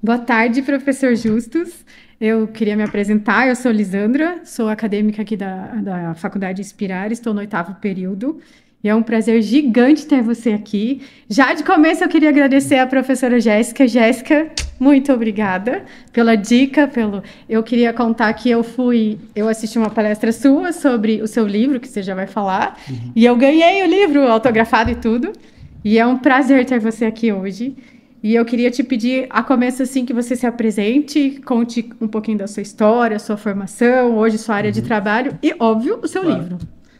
Boa tarde, professor Justus. Eu queria me apresentar. Eu sou Lisandra, sou acadêmica aqui da Faculdade Inspirar, estou no 8º período. E é um prazer gigante ter você aqui. Já de começo, eu queria agradecer à professora Jéssica. Jéssica, muito obrigada pela dica, pelo. Eu queria contar que eu assisti uma palestra sua sobre o seu livro, que você já vai falar, e eu ganhei o livro autografado e tudo. E é um prazer ter você aqui hoje. E eu queria te pedir, a começo assim, que você se apresente, conte um pouquinho da sua história, sua formação, hoje sua área de trabalho e, óbvio, o seu Claro. livro.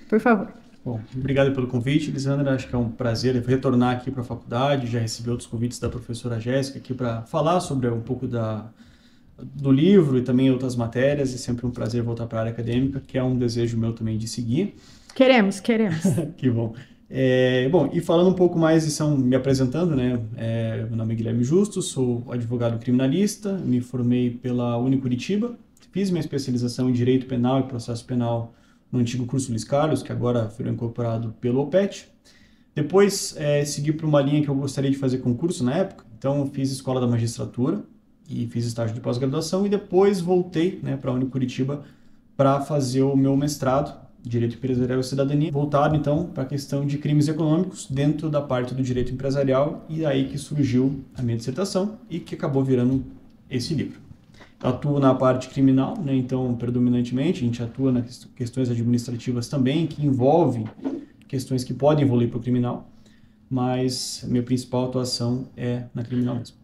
Por favor. Bom, obrigado pelo convite, Lisandra. Acho que é um prazer retornar aqui para a faculdade. Já recebi outros convites da professora Jéssica aqui para falar sobre um pouco do livro e também outras matérias. É sempre um prazer voltar para a área acadêmica, que é um desejo meu também de seguir. Queremos. Que bom. Bom, e falando um pouco mais, me apresentando, né? Meu nome é Guilherme Justo, sou advogado criminalista, me formei pela Unicuritiba, fiz minha especialização em Direito Penal e Processo Penal no antigo curso Luiz Carlos, que agora foi incorporado pelo OPET. Depois segui para uma linha que eu gostaria de fazer concurso na época, então fiz Escola da Magistratura e fiz estágio de pós-graduação e depois voltei, né, para a Unicuritiba para fazer o meu mestrado Direito Empresarial e Cidadania, voltado então para a questão de crimes econômicos dentro da parte do direito empresarial, e aí que surgiu a minha dissertação e que acabou virando esse livro. Eu atuo na parte criminal, né, então predominantemente a gente atua nas questões administrativas também, que envolvem questões que podem evoluir para o criminal, mas a minha principal atuação é na criminal mesmo.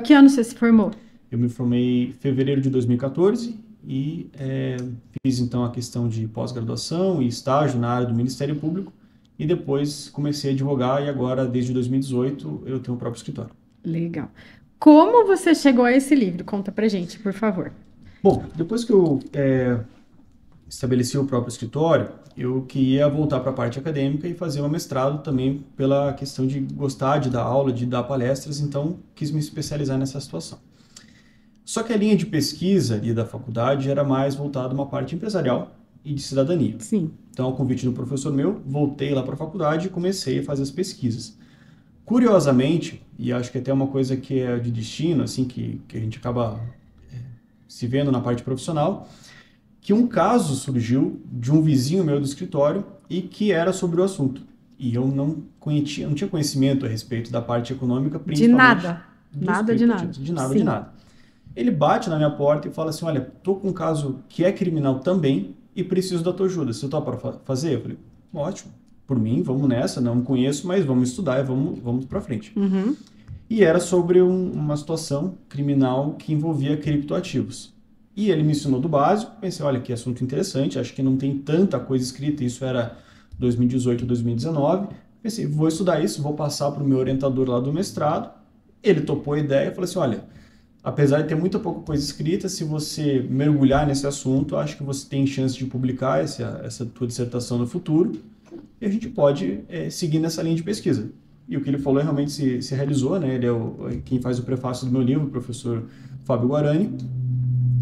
Que ano você se formou? Eu me formei em fevereiro de 2014 e fiz então a questão de pós-graduação e estágio na área do Ministério Público e depois comecei a advogar e agora, desde 2018, eu tenho o próprio escritório. Legal. Como você chegou a esse livro? Conta pra gente, por favor. Bom, depois que eu estabeleci o próprio escritório, eu queria voltar para a parte acadêmica e fazer um mestrado também pela questão de gostar de dar aula, de dar palestras, então quis me especializar nessa situação. Só que a linha de pesquisa ali da faculdade era mais voltada a uma parte empresarial e de cidadania. Sim. Então, ao convite do professor meu, voltei lá para a faculdade e comecei a fazer as pesquisas. Curiosamente, e acho que até uma coisa que é de destino, assim, que a gente acaba se vendo na parte profissional, que um caso surgiu de um vizinho meu do escritório e que era sobre o assunto. E eu não tinha conhecimento a respeito da parte econômica, principalmente... De nada. Nada de nada. De nada, Sim. de nada. Ele bate na minha porta e fala assim, olha, tô com um caso que é criminal também e preciso da tua ajuda. Você topa para fazer? Eu falei, ótimo, por mim, vamos nessa, não conheço, mas vamos estudar e vamos para frente. Uhum. E era sobre uma situação criminal que envolvia criptoativos. E ele me ensinou do básico, pensei, olha, que assunto interessante, acho que não tem tanta coisa escrita, isso era 2018, 2019. Pensei, vou estudar isso, vou passar para o meu orientador lá do mestrado. Ele topou a ideia e falou assim, olha, apesar de ter muita pouca coisa escrita, se você mergulhar nesse assunto, acho que você tem chance de publicar essa tua dissertação no futuro e a gente pode seguir nessa linha de pesquisa. E o que ele falou realmente se realizou, né? Ele é quem faz o prefácio do meu livro, o professor Fábio Guarani,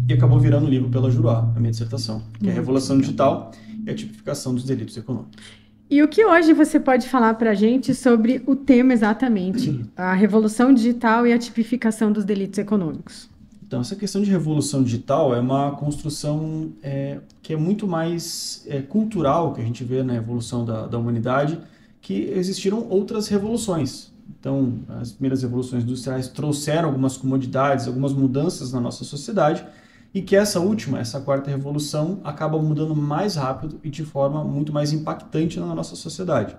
e acabou virando o livro pela Juruá, a minha dissertação, que é a Revolução Digital e a Tipificação dos Delitos Econômicos. E o que hoje você pode falar para a gente sobre o tema exatamente, a revolução digital e a tipificação dos delitos econômicos? Então, essa questão de revolução digital é uma construção que é muito mais cultural, que a gente vê na evolução da humanidade, que existiram outras revoluções. Então, as primeiras revoluções industriais trouxeram algumas comodidades, algumas mudanças na nossa sociedade, e que essa última, essa quarta revolução, acaba mudando mais rápido e de forma muito mais impactante na nossa sociedade.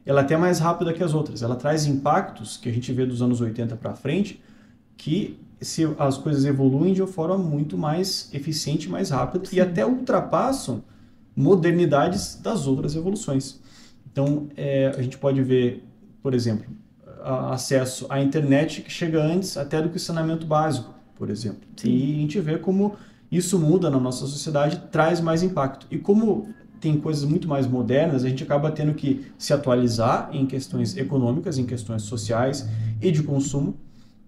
Ela é até mais rápida que as outras, ela traz impactos que a gente vê dos anos 80 para frente, que as coisas evoluem de uma forma muito mais eficiente, mais rápida, e até ultrapassam modernidades das outras revoluções. Então, a gente pode ver, por exemplo, acesso à internet que chega antes até do que o saneamento básico, por exemplo. Sim. E a gente vê como isso muda na nossa sociedade, traz mais impacto. E como tem coisas muito mais modernas, a gente acaba tendo que se atualizar em questões econômicas, em questões sociais e de consumo,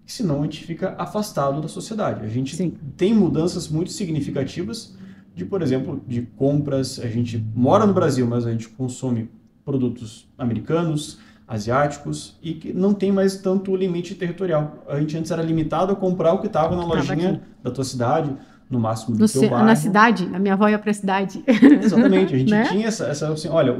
senão a gente fica afastado da sociedade. A gente Sim. tem mudanças muito significativas de, por exemplo, de compras. A gente mora no Brasil, mas a gente consome produtos americanos, asiáticos, e que não tem mais tanto limite territorial. A gente antes era limitado a comprar o que estava na lojinha da tua cidade, no máximo do teu bairro. Na cidade, a minha avó ia para a cidade. Exatamente, a gente Né? tinha essa assim, olha,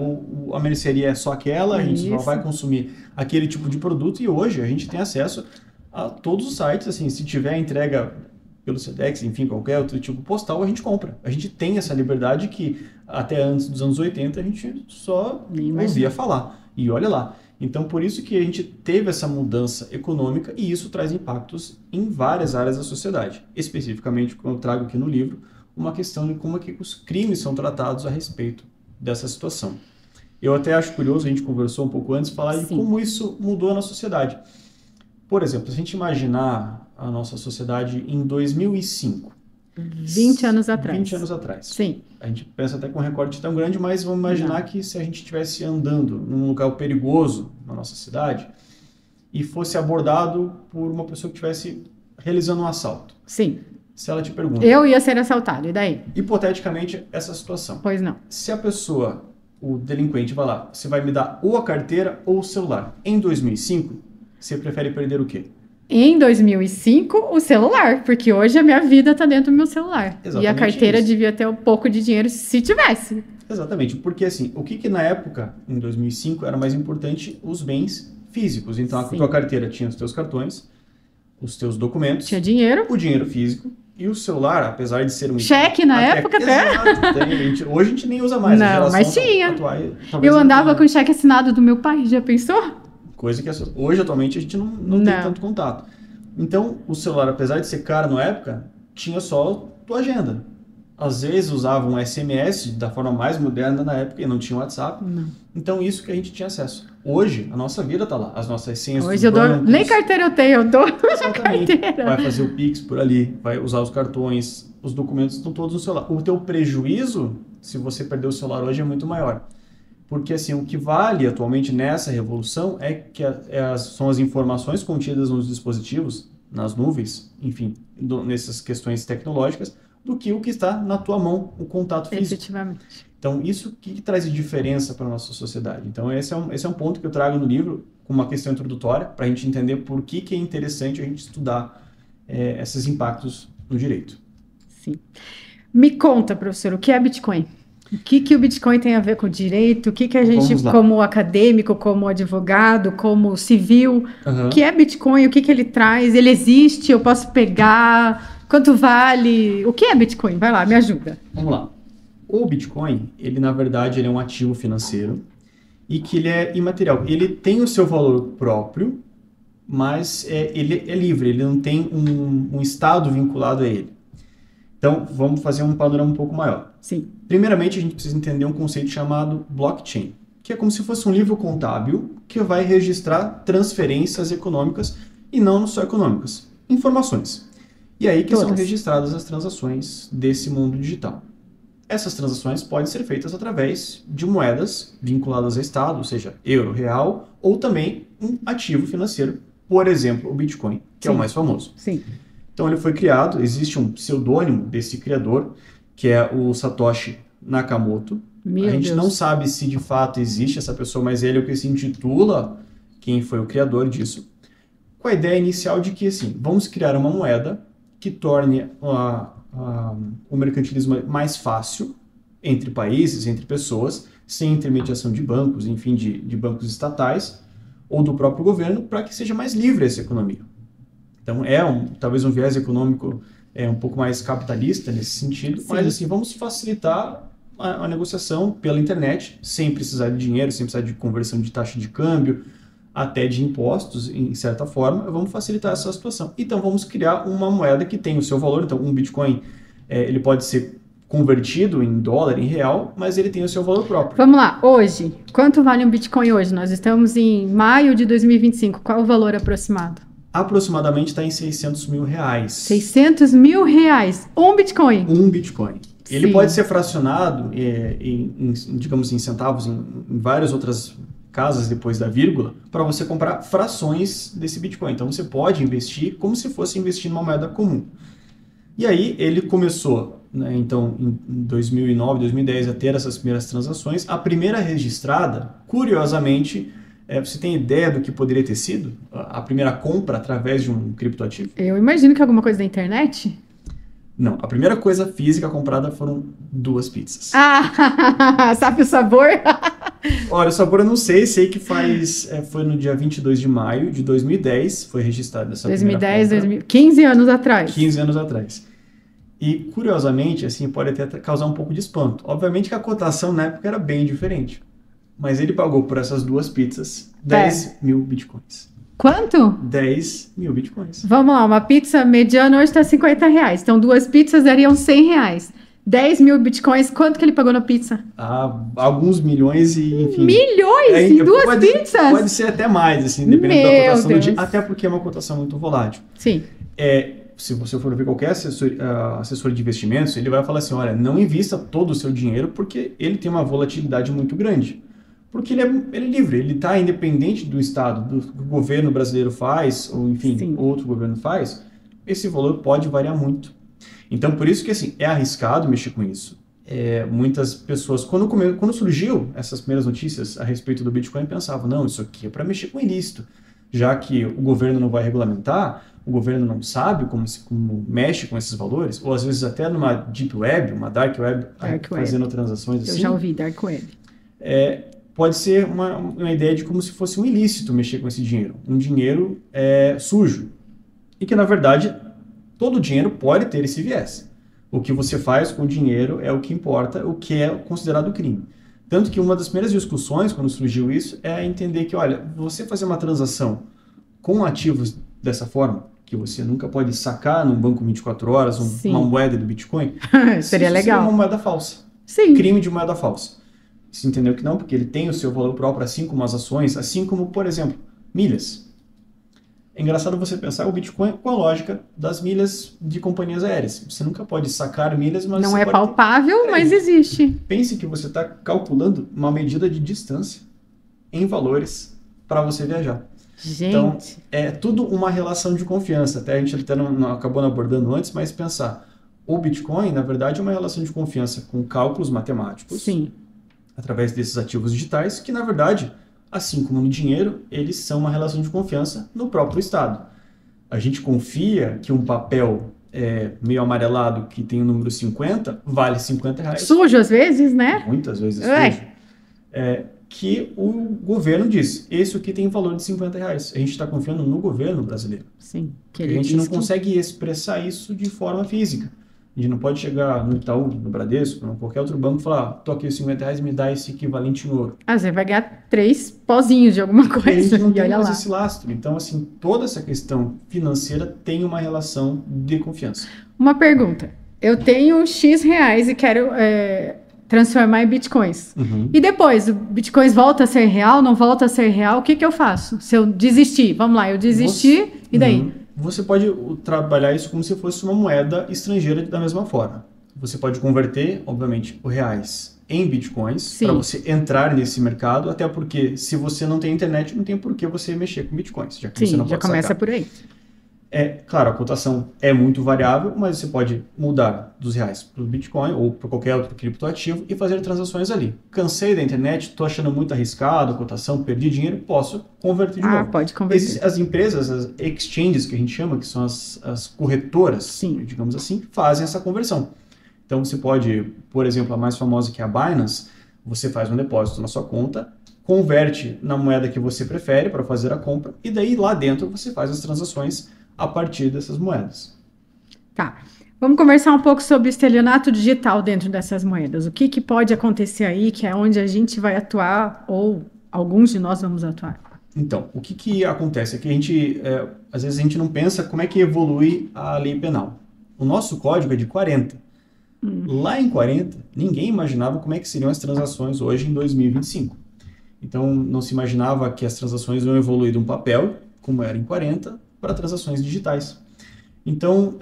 a mercearia é só aquela, a gente só Isso. vai consumir aquele tipo de produto, e hoje a gente tem acesso a todos os sites, assim, se tiver entrega pelo Sedex, enfim, qualquer outro tipo postal, a gente compra. A gente tem essa liberdade que até antes dos anos 80 a gente só ouvia falar. E olha lá. Então, por isso que a gente teve essa mudança econômica, e isso traz impactos em várias áreas da sociedade. Especificamente, como eu trago aqui no livro, uma questão de como é que os crimes são tratados a respeito dessa situação. Eu até acho curioso, a gente conversou um pouco antes, falar de como isso mudou na sociedade. Por exemplo, se a gente imaginar a nossa sociedade em 2005. 20 anos atrás. 20 anos atrás. Sim. A gente pensa até com um recorte tão grande, mas vamos imaginar que se a gente estivesse andando num lugar perigoso na nossa cidade e fosse abordado por uma pessoa que estivesse realizando um assalto. Sim. Se ela te pergunta... Eu ia ser assaltado, e daí? Hipoteticamente, essa situação. Pois não. Se a pessoa, o delinquente, vai lá, você vai me dar ou a carteira ou o celular. Em 2005, você prefere perder o quê? Em 2005, o celular, porque hoje a minha vida está dentro do meu celular. Exatamente. E a carteira isso. devia ter um pouco de dinheiro se tivesse. Exatamente, porque assim, o que na época, em 2005, era mais importante? Os bens físicos. Então, a tua carteira tinha os teus cartões, os teus documentos, tinha dinheiro, o dinheiro físico, e o celular, apesar de ser um... cheque na época até. Exato, hoje a gente nem usa mais. Não, mas tinha. Atual, eu andava com o cheque assinado do meu pai, já pensou? Coisa que hoje, atualmente, a gente não tem tanto contato. Então, o celular, apesar de ser caro na época, tinha só tua agenda. Às vezes usavam um SMS da forma mais moderna na época e não tinha WhatsApp. Não. Então, isso que a gente tinha acesso. Hoje, a nossa vida tá lá. As nossas senhas hoje dos bancos. Nem carteira eu tenho, eu dou a carteira. Vai fazer o Pix por ali, vai usar os cartões, os documentos estão todos no celular. O teu prejuízo, se você perder o celular hoje, é muito maior. Porque assim, o que vale atualmente nessa revolução é que são as informações contidas nos dispositivos, nas nuvens, enfim, nessas questões tecnológicas, do que o que está na tua mão, o contato físico. Efetivamente. Então, isso que traz de diferença para a nossa sociedade. Então, esse é um ponto que eu trago no livro, com uma questão introdutória, para a gente entender por que é interessante a gente estudar esses impactos no direito. Sim. Me conta, professor, o que é Bitcoin? O que o Bitcoin tem a ver com o direito? O que a gente, como acadêmico, como advogado, como civil, o que é Bitcoin? O que ele traz? Ele existe? Eu posso pegar? Quanto vale? O que é Bitcoin? Vai lá, me ajuda. Vamos lá. O Bitcoin, ele na verdade ele é um ativo financeiro e que ele é imaterial. Ele tem o seu valor próprio, mas ele é livre, ele não tem um estado vinculado a ele. Então, vamos fazer um panorama um pouco maior. Sim. Primeiramente, a gente precisa entender um conceito chamado blockchain, que é como se fosse um livro contábil que vai registrar transferências econômicas e não só econômicas, informações. E aí que são registradas as transações desse mundo digital. Essas transações podem ser feitas através de moedas vinculadas a Estado, ou seja, euro, real, ou também um ativo financeiro, por exemplo, o Bitcoin, que é o mais famoso. Sim. Então ele foi criado, existe um pseudônimo desse criador, que é o Satoshi Nakamoto. A gente não sabe se de fato existe essa pessoa, mas ele é o que se intitula quem foi o criador disso. Com a ideia inicial de que, assim, vamos criar uma moeda que torne o mercantilismo mais fácil entre países, entre pessoas, sem intermediação de bancos, enfim, de bancos estatais ou do próprio governo, para que seja mais livre essa economia. Então, talvez um viés econômico um pouco mais capitalista nesse sentido, sim, mas assim, vamos facilitar a negociação pela internet, sem precisar de dinheiro, sem precisar de conversão de taxa de câmbio, até de impostos, em certa forma, vamos facilitar essa situação. Então, vamos criar uma moeda que tem o seu valor. Então, um Bitcoin, ele pode ser convertido em dólar, em real, mas ele tem o seu valor próprio. Vamos lá, hoje, quanto vale um Bitcoin hoje? Nós estamos em maio de 2025, qual é o valor aproximado? Aproximadamente está em 600 mil reais. 600 mil reais, um Bitcoin? Um Bitcoin. Ele Sim. pode ser fracionado, digamos em centavos, em várias outras casas depois da vírgula, para você comprar frações desse Bitcoin. Então você pode investir como se fosse investir numa moeda comum. E aí ele começou, né, então em 2009, 2010 a ter essas primeiras transações. A primeira registrada, curiosamente, Você tem ideia do que poderia ter sido a primeira compra através de um criptoativo? Eu imagino que alguma coisa da internet? Não, a primeira coisa física comprada foram 2 pizzas. Ah, sabe o sabor? Olha, o sabor eu não sei, sei que foi no dia 22 de maio de 2010, foi registrada essa 2010, primeira compra. 15 anos atrás. 15 anos atrás. E, curiosamente, assim, pode até causar um pouco de espanto. Obviamente que a cotação na época era bem diferente. Mas ele pagou por essas 2 pizzas 10 mil bitcoins. Quanto? 10 mil bitcoins. Vamos lá, uma pizza mediana hoje está R$50. Então, 2 pizzas dariam R$100. 10 mil bitcoins, quanto que ele pagou na pizza? Alguns milhões e, enfim... Milhões em 2 pizzas? Pode ser até mais, assim, dependendo da cotação do dia. Até porque é uma cotação muito volátil. Sim. Se você for ver qualquer assessor de investimentos, ele vai falar assim, olha, não invista todo o seu dinheiro porque ele tem uma volatilidade muito grande. Porque ele é livre, ele está independente do Estado, do que o governo brasileiro faz, ou enfim, Sim. outro governo faz, esse valor pode variar muito. Então, por isso que assim, é arriscado mexer com isso. Muitas pessoas, quando surgiu essas primeiras notícias a respeito do Bitcoin, pensavam, não, isso aqui é para mexer com ilícito. Já que o governo não vai regulamentar, o governo não sabe como mexe com esses valores, ou às vezes até numa deep web, uma dark web, fazendo transações assim. Eu já ouvi dark web. Pode ser uma ideia de como se fosse um ilícito mexer com esse dinheiro. Um dinheiro sujo. E que, na verdade, todo dinheiro pode ter esse viés. O que você faz com o dinheiro é o que importa, o que é considerado crime. Tanto que uma das primeiras discussões, quando surgiu isso, é entender que, olha, você fazer uma transação com ativos dessa forma, que você nunca pode sacar num banco 24 horas, uma moeda do Bitcoin, seria legal. Seria uma moeda falsa. Sim. Crime de moeda falsa. Você entendeu que não? Porque ele tem o seu valor próprio, assim como as ações, assim como, por exemplo, milhas. É engraçado você pensar o Bitcoin com a lógica das milhas de companhias aéreas. Você nunca pode sacar milhas, mas não é palpável, mas existe. Pense que você está calculando uma medida de distância em valores para você viajar. Gente. Então, é tudo uma relação de confiança. Até a gente até não acabou abordando antes, mas pensar, o Bitcoin, na verdade, é uma relação de confiança com cálculos matemáticos. Sim. Através desses ativos digitais, que na verdade, assim como no dinheiro, eles são uma relação de confiança no próprio Estado. A gente confia que um papel meio amarelado que tem o número 50 vale R$50. Sujo às vezes, né? Muitas vezes sujo. Que o governo diz, esse aqui tem valor de R$50. A gente está confiando no governo brasileiro. Sim. Que a gente não consegue expressar isso de forma física. A gente não pode chegar no Itaú, no Bradesco, em qualquer outro banco e falar, tô aqui os R$50, me dá esse equivalente em ouro. Você vai ganhar 3 pozinhos de alguma coisa. A gente não tem olha mais lá. esse lastro. Então, assim, toda essa questão financeira tem uma relação de confiança. Uma pergunta. Eu tenho X reais e quero transformar em bitcoins. Uhum. E depois, o bitcoins volta a ser real, não volta a ser real, o que eu faço? Se eu desistir, vamos lá, eu desisti, e daí? Você pode trabalhar isso como se fosse uma moeda estrangeira da mesma forma. Você pode converter, obviamente, os reais em bitcoins para você entrar nesse mercado, até porque se você não tem internet, não tem por que você mexer com bitcoins, já que você não pode já começa sacar. por aí. Claro, a cotação é muito variável, mas você pode mudar dos reais para o Bitcoin ou para qualquer outro criptoativo e fazer transações ali. Cansei da internet, estou achando muito arriscado a cotação, perdi dinheiro, posso converter de novo. Pode converter. As empresas, as exchanges que a gente chama, que são as corretoras, digamos assim, fazem essa conversão. Então você pode, por exemplo, a mais famosa que é a Binance, você faz um depósito na sua conta, converte na moeda que você prefere para fazer a compra e daí lá dentro você faz as transações a partir dessas moedas. Tá. Vamos conversar um pouco sobre o estelionato digital dentro dessas moedas. O que pode acontecer aí, que é onde a gente vai atuar, ou alguns de nós vamos atuar? Então, o que acontece é que a gente, às vezes a gente não pensa como é que evolui a lei penal. O nosso código é de 40. Lá em 40, ninguém imaginava como é que seriam as transações hoje em 2025. Então, não se imaginava que as transações iam evoluir de um papel, como era em 40, para transações digitais. Então,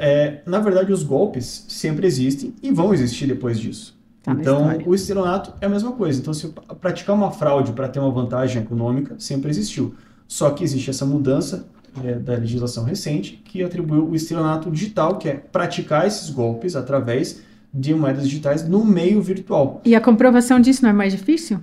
na verdade, os golpes sempre existem e vão existir depois disso. Então, o estelionato é a mesma coisa. Então, se praticar uma fraude para ter uma vantagem econômica, sempre existiu. Só que existe essa mudança da legislação recente que atribuiu o estelionato digital, que é praticar esses golpes através de moedas digitais no meio virtual. E a comprovação disso não é mais difícil?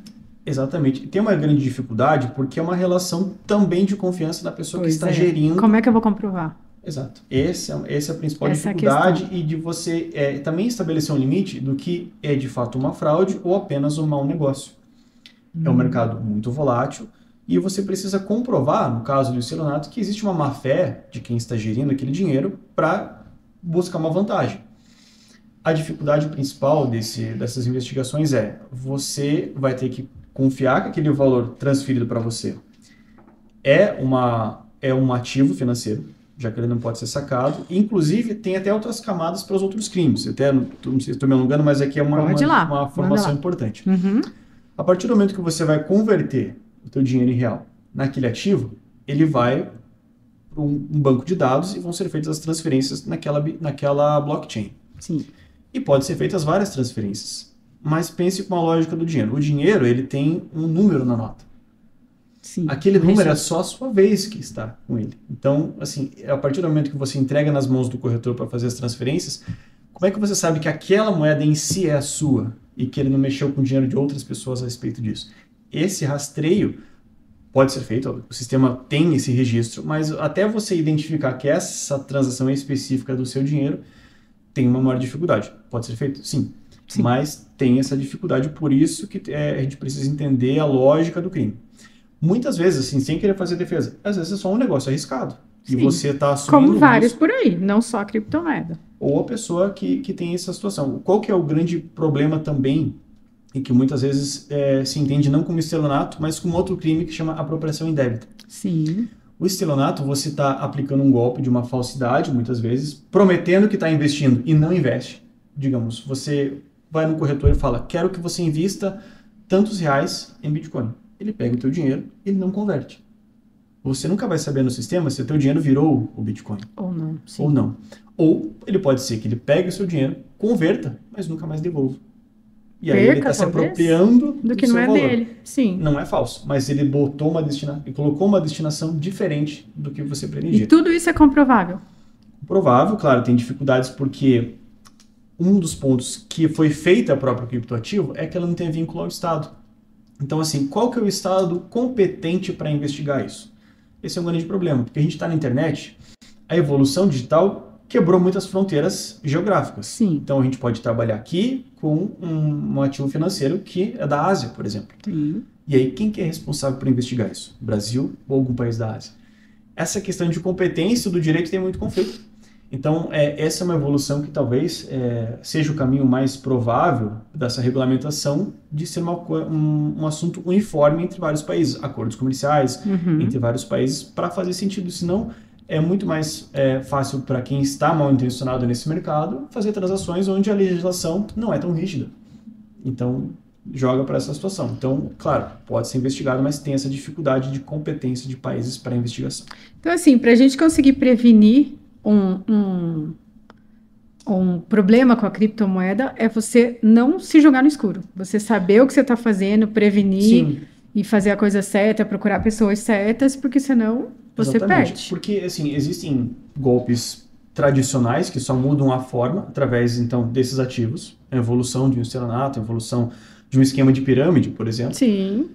Exatamente. Tem uma grande dificuldade porque é uma relação também de confiança da pessoa que está gerindo. Como é que eu vou comprovar? Exato. Essa é a principal Essa é a dificuldade questão. e de você também estabelecer um limite do que é de fato uma fraude ou apenas um mau negócio. É um mercado muito volátil e você precisa comprovar, no caso do estelionato, que existe uma má-fé de quem está gerindo aquele dinheiro para buscar uma vantagem. A dificuldade principal dessas investigações é você vai ter que confiar que aquele valor transferido para você é um ativo financeiro, já que ele não pode ser sacado. Inclusive, tem até outras camadas para os outros crimes. Até, não sei se estou me alongando, mas aqui é uma formação importante. A partir do momento que você vai converter o teu dinheiro em real naquele ativo, ele vai para um banco de dados e vão ser feitas as transferências naquela blockchain. Sim. E pode ser feitas várias transferências. Mas pense com a lógica do dinheiro. O dinheiro, ele tem um número na nota. Sim. Aquele número é só a sua vez que está com ele. Então, assim, a partir do momento que você entrega nas mãos do corretor para fazer as transferências, como é que você sabe que aquela moeda em si é a sua e que ele não mexeu com o dinheiro de outras pessoas a respeito disso? Esse rastreio pode ser feito, o sistema tem esse registro, mas até você identificar que essa transação é específica do seu dinheiro, tem uma maior dificuldade. Pode ser feito? Sim. Mas tem essa dificuldade, por isso que a gente precisa entender a lógica do crime. Muitas vezes, assim, sem querer fazer defesa, às vezes é só um negócio arriscado. E você está assumindo como vários risco, por aí, não só a criptomoeda. ou a pessoa que tem essa situação. Qual que é o grande problema também, e que muitas vezes se entende não como estelionato, mas como outro crime que chama apropriação indébita. Sim. O estelionato, você está aplicando um golpe de uma falsidade, muitas vezes, prometendo que está investindo e não investe. Digamos, você vai no corretor e fala, quero que você invista tantos reais em Bitcoin. Ele pega o teu dinheiro e ele não converte. Você nunca vai saber no sistema se o teu dinheiro virou o Bitcoin. Ou não. Sim. Ou não. Ou ele pode ser que ele pegue o seu dinheiro, converta, mas nunca mais devolva. E aí ele está se apropriando do que não é valor. dele. Sim. Não é falso, mas ele colocou uma destinação diferente do que você pretendia. E tudo isso é comprovável? Comprovável, claro, tem dificuldades porque um dos pontos que foi feita a própria criptoativo é que ela não tem vínculo ao Estado. Então, assim, qual que é o Estado competente para investigar isso? Esse é um grande problema, porque a gente está na internet, a evolução digital quebrou muitas fronteiras geográficas. Sim. Então, a gente pode trabalhar aqui com um ativo financeiro que é da Ásia, por exemplo. Sim. E aí, quem que é responsável por investigar isso? Brasil ou algum país da Ásia? Essa questão de competência do direito tem muito conflito. Então, essa é uma evolução que talvez seja o caminho mais provável dessa regulamentação de ser um assunto uniforme entre vários países, acordos comerciais entre vários países, para fazer sentido. Senão, é muito mais fácil para quem está mal intencionado nesse mercado fazer transações onde a legislação não é tão rígida. Então, joga para essa situação. Então, claro, pode ser investigado, mas tem essa dificuldade de competência de países para investigação. Então, assim, para a gente conseguir prevenir um problema com a criptomoeda é você não se jogar no escuro. Você saber o que você está fazendo, prevenir Sim. E fazer a coisa certa, procurar pessoas certas, porque senão você Exatamente. perde. Porque, assim, existem golpes tradicionais que só mudam a forma através, então, desses ativos. A evolução de um estelionato, a evolução de um esquema de pirâmide, por exemplo. Sim.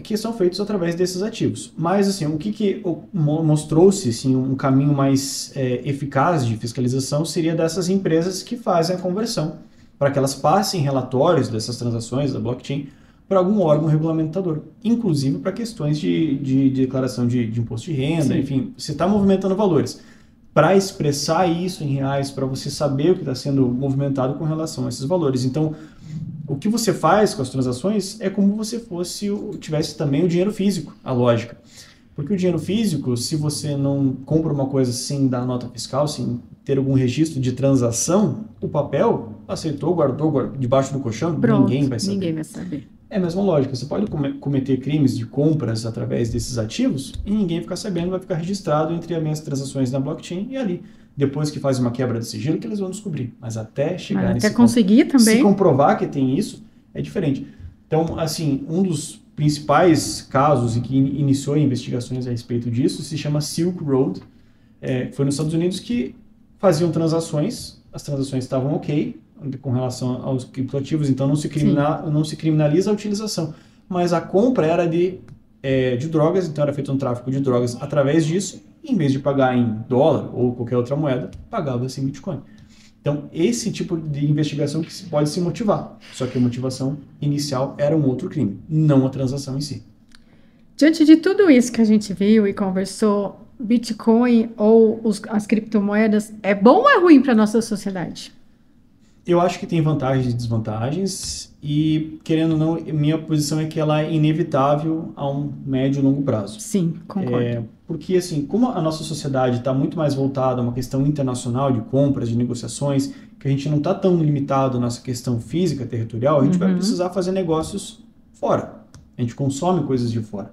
Que são feitos através desses ativos. Mas, assim, o que mostrou-se assim, um caminho mais eficaz de fiscalização seria dessas empresas que fazem a conversão, para que elas passem relatórios dessas transações da blockchain para algum órgão regulamentador, inclusive para questões de declaração de imposto de renda, Sim. Enfim, você está movimentando valores. Para expressar isso em reais, para você saber o que está sendo movimentado com relação a esses valores. Então, o que você faz com as transações é como você tivesse também o dinheiro físico, a lógica. Porque o dinheiro físico, se você não compra uma coisa sem dar nota fiscal, sem ter algum registro de transação, o papel aceitou, guardou debaixo do colchão, Pronto, ninguém vai saber. Ninguém vai saber. É a mesma lógica. Você pode cometer crimes de compras através desses ativos e ninguém ficar sabendo, vai ficar registrado entre as minhas transações na blockchain e ali. Depois que faz uma quebra de sigilo, que eles vão descobrir. Mas até chegar nesse até conseguir ponto, também. se comprovar que tem isso, é diferente. Então, assim, um dos principais casos e que iniciou investigações a respeito disso se chama Silk Road. Foi nos Estados Unidos que faziam transações, as transações estavam ok com relação aos criptoativos, então não se criminaliza a utilização. mas a compra era de drogas, então era feito um tráfico de drogas através disso, e em vez de pagar em dólar ou qualquer outra moeda, pagava-se em Bitcoin. Então, esse tipo de investigação que pode se motivar, só que a motivação inicial era um outro crime, não a transação em si. Diante de tudo isso que a gente viu e conversou, Bitcoin ou as criptomoedas é bom ou é ruim para a nossa sociedade? Eu acho que tem vantagens e desvantagens e, querendo ou não, minha posição é que ela é inevitável a um médio e longo prazo. Sim, concordo. Porque, assim, como a nossa sociedade está muito mais voltada a uma questão internacional de compras, de negociações, que a gente não está tão limitado nessa questão física, territorial, a gente vai precisar fazer negócios fora. A gente consome coisas de fora.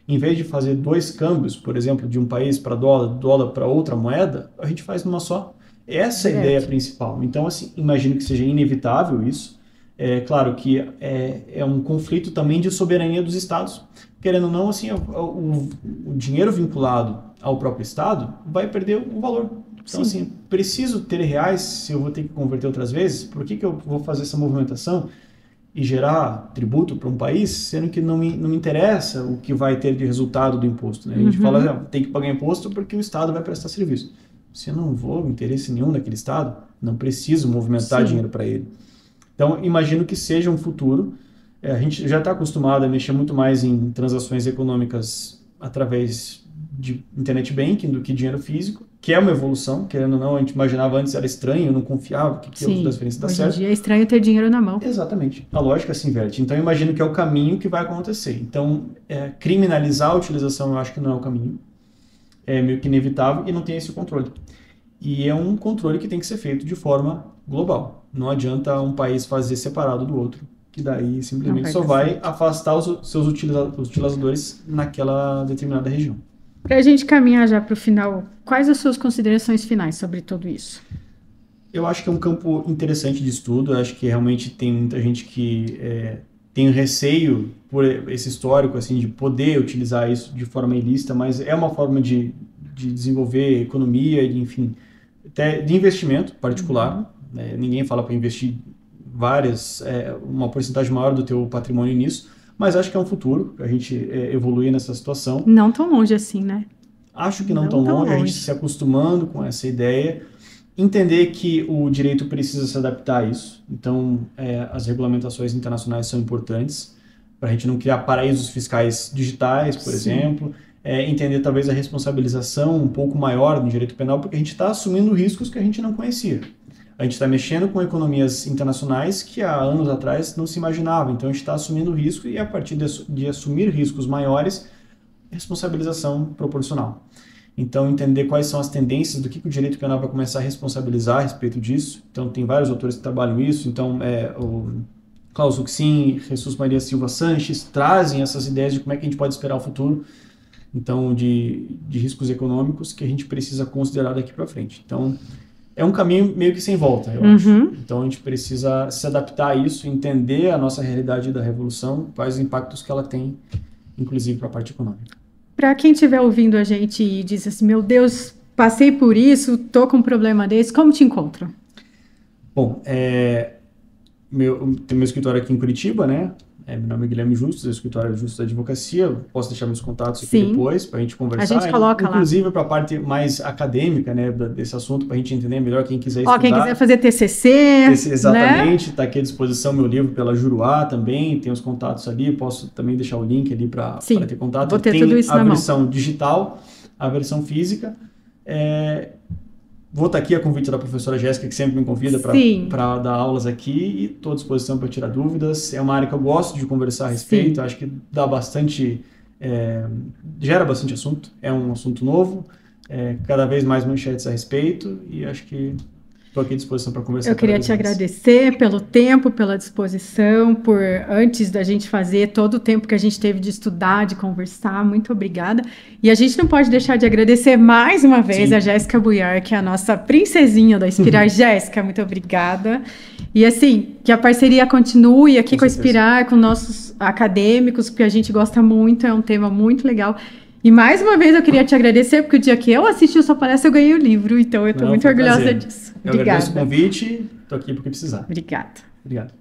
Em vez de fazer 2 câmbios, por exemplo, de um país para dólar, dólar para outra moeda, a gente faz numa só. Essa é a ideia principal. Então, assim, imagino que seja inevitável isso. É claro que é um conflito também de soberania dos estados. Querendo ou não, assim, o dinheiro vinculado ao próprio estado vai perder o valor. Então, Sim. assim, preciso ter reais se eu vou ter que converter outras vezes? Por que eu vou fazer essa movimentação e gerar tributo para um país, sendo que não me interessa o que vai ter de resultado do imposto, né? A gente fala, tem que pagar imposto porque o estado vai prestar serviço. Se eu não vou interesse nenhum naquele estado, não preciso movimentar dinheiro para ele. Então, imagino que seja um futuro. A gente já está acostumado a mexer muito mais em transações econômicas através de internet banking do que dinheiro físico, que é uma evolução, querendo ou não, a gente imaginava antes, era estranho, não confiava que a transferência dá certo. Hoje em dia é estranho ter dinheiro na mão. Exatamente. A lógica se inverte. Então, eu imagino que é o caminho que vai acontecer. Então, criminalizar a utilização eu acho que não é o caminho. É meio que inevitável e não tem esse controle. E é um controle que tem que ser feito de forma global. Não adianta um país fazer separado do outro, que daí simplesmente só vai afastar os seus utilizadores naquela determinada região. Para a gente caminhar já para o final, quais as suas considerações finais sobre tudo isso? Eu acho que é um campo interessante de estudo. Eu acho que realmente tem muita gente que tem receio por esse histórico assim, de poder utilizar isso de forma ilícita, mas é uma forma de desenvolver economia, enfim, até de investimento particular. Ninguém fala para investir uma porcentagem maior do teu patrimônio nisso, mas acho que é um futuro a gente evoluir nessa situação. Não tão longe assim, né? Acho que não tão longe, a gente se acostumando com essa ideia, entender que o direito precisa se adaptar a isso. Então, as regulamentações internacionais são importantes para a gente não criar paraísos fiscais digitais, por exemplo. Entender talvez a responsabilização um pouco maior no direito penal, porque a gente está assumindo riscos que a gente não conhecia. A gente está mexendo com economias internacionais que há anos atrás não se imaginava. Então, a gente está assumindo risco e, a partir de assumir riscos maiores, responsabilização proporcional. Então, entender quais são as tendências do que o direito penal vai começar a responsabilizar a respeito disso. Então, tem vários autores que trabalham isso. Então, o Klaus Uxin, Jesus Maria Silva Sanches trazem essas ideias de como é que a gente pode esperar o futuro, então, de riscos econômicos que a gente precisa considerar daqui para frente. Então, é um caminho meio que sem volta, eu acho. Então, a gente precisa se adaptar a isso, entender a nossa realidade da revolução, quais os impactos que ela tem, inclusive para a parte econômica. Para quem estiver ouvindo a gente e diz assim, meu Deus, passei por isso, tô com um problema desse, como te encontro? Bom, tem meu escritório aqui em Curitiba, né? Meu nome é Guilherme Justus, é o escritório Justus da Advocacia. Eu posso deixar meus contatos aqui depois para a gente conversar. A gente coloca inclusive para a parte mais acadêmica, né, desse assunto, para a gente entender melhor quem quiser estudar. Quem quiser fazer TCC, exatamente, está aqui à disposição meu livro pela Juruá também, tem os contatos ali, posso também deixar o link ali para ter contato. Vou ter tem tudo isso a versão digital, a versão física. Vou estar aqui a convite da professora Jéssica, que sempre me convida para dar aulas aqui, e estou à disposição para tirar dúvidas. É uma área que eu gosto de conversar a respeito, acho que dá bastante, gera bastante assunto, é um assunto novo, cada vez mais manchetes a respeito, e acho que estou aqui à disposição para conversar. Eu queria te agradecer pelo tempo, pela disposição, por antes da gente fazer todo o tempo que a gente teve de estudar, de conversar. Muito obrigada. E a gente não pode deixar de agradecer mais uma vez a Jéssica Buiar, que é a nossa princesinha da Inspirar. Jéssica, muito obrigada. E assim, que a parceria continue aqui com a Inspirar, com nossos acadêmicos, porque a gente gosta muito, é um tema muito legal. E mais uma vez eu queria te agradecer, porque o dia que eu assisti a sua palestra eu ganhei o livro, então eu estou muito orgulhosa disso. Eu agradeço o convite, estou aqui porque precisar. Obrigada. Obrigado.